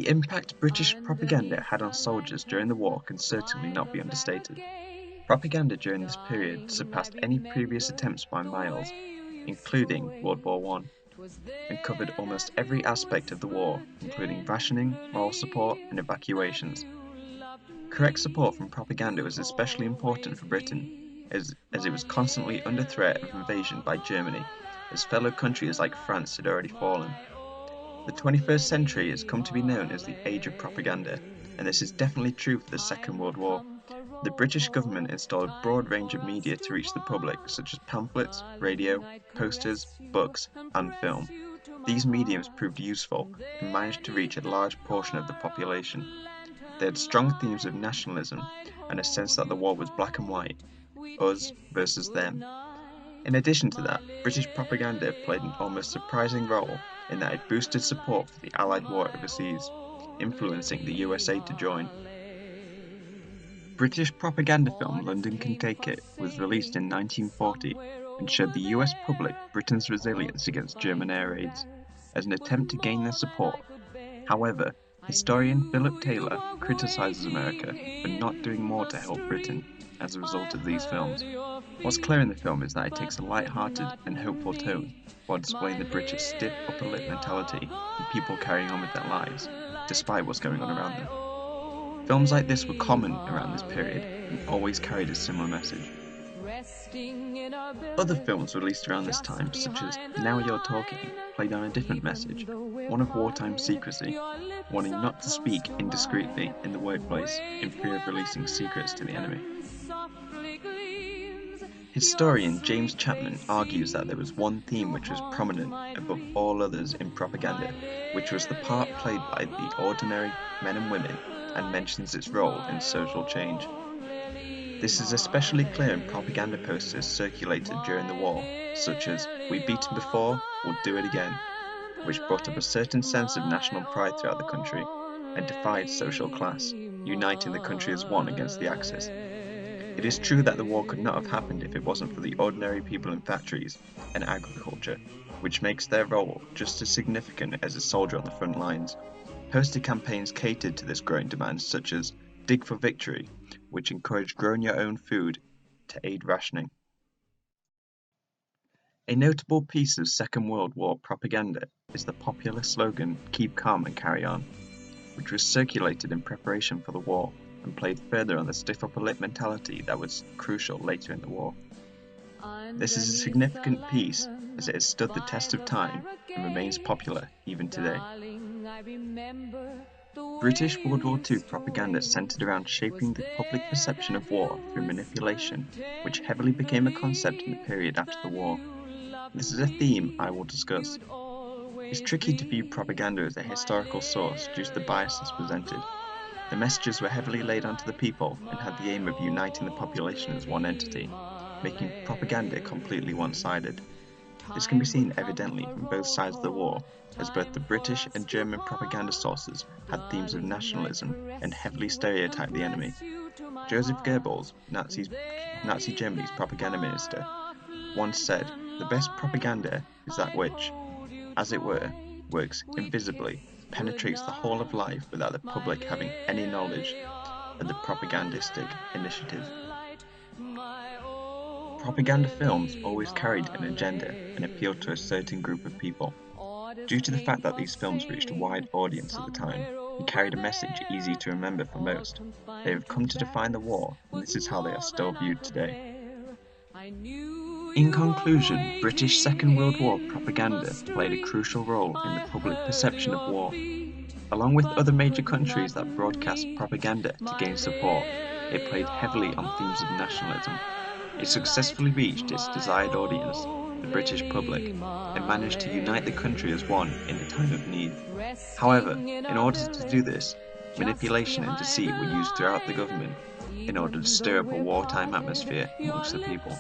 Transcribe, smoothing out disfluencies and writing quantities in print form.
The impact British propaganda had on soldiers during the war can certainly not be understated. Propaganda during this period surpassed any previous attempts by miles, including World War One, and covered almost every aspect of the war, including rationing, moral support, and evacuations. Correct support from propaganda was especially important for Britain, as it was constantly under threat of invasion by Germany, as fellow countries like France had already fallen. The 21st century has come to be known as the age of propaganda, and this is definitely true for the Second World War. The British government installed a broad range of media to reach the public, such as pamphlets, radio, posters, books, and film. These mediums proved useful and managed to reach a large portion of the population. They had strong themes of nationalism and a sense that the war was black and white, us versus them. In addition to that, British propaganda played an almost surprising role in that it boosted support for the Allied war overseas, influencing the USA to join. British propaganda film London Can Take It was released in 1940 and showed the US public Britain's resilience against German air raids as an attempt to gain their support. However, historian Philip Taylor criticizes America for not doing more to help Britain as a result of these films. What's clear in the film is that it takes a light-hearted and hopeful tone while displaying the British stiff upper lip mentality and people carrying on with their lives, despite what's going on around them. Films like this were common around this period and always carried a similar message. Other films released around this time, such as Now You're Talking, played on a different message, one of wartime secrecy, wanting not to speak indiscreetly in the workplace in fear of releasing secrets to the enemy. Historian James Chapman argues that there was one theme which was prominent above all others in propaganda, which was the part played by the ordinary men and women, and mentions its role in social change. This is especially clear in propaganda posters circulated during the war, such as "We've beaten before, we'll do it again," which brought up a certain sense of national pride throughout the country, and defied social class, uniting the country as one against the Axis. It is true that the war could not have happened if it wasn't for the ordinary people in factories and agriculture, which makes their role just as significant as a soldier on the front lines. Poster campaigns catered to this growing demand, such as Dig for Victory, which encouraged growing your own food to aid rationing. A notable piece of Second World War propaganda is the popular slogan "Keep calm and carry on," which was circulated in preparation for the war and played further on the stiff upper lip mentality that was crucial later in the war. This is a significant piece as it has stood the test of time and remains popular even today. British World War II propaganda centered around shaping the public perception of war through manipulation, which heavily became a concept in the period after the war. This is a theme I will discuss. It's tricky to view propaganda as a historical source due to the biases presented. The messages were heavily laid onto the people and had the aim of uniting the population as one entity, making propaganda completely one-sided. This can be seen evidently from both sides of the war, as both the British and German propaganda sources had themes of nationalism and heavily stereotyped the enemy. Joseph Goebbels, Nazi Germany's propaganda minister, once said, "The best propaganda is that which, as it were, works invisibly, penetrates the whole of life without the public having any knowledge of the propagandistic initiative." Propaganda films always carried an agenda and appealed to a certain group of people. Due to the fact that these films reached a wide audience at the time and carried a message easy to remember for most, they have come to define the war, and this is how they are still viewed today. In conclusion, British Second World War propaganda played a crucial role in the public perception of war. Along with other major countries that broadcast propaganda to gain support, it played heavily on themes of nationalism. It successfully reached its desired audience, the British public, and managed to unite the country as one in a time of need. However, in order to do this, manipulation and deceit were used throughout the government in order to stir up a wartime atmosphere amongst the people.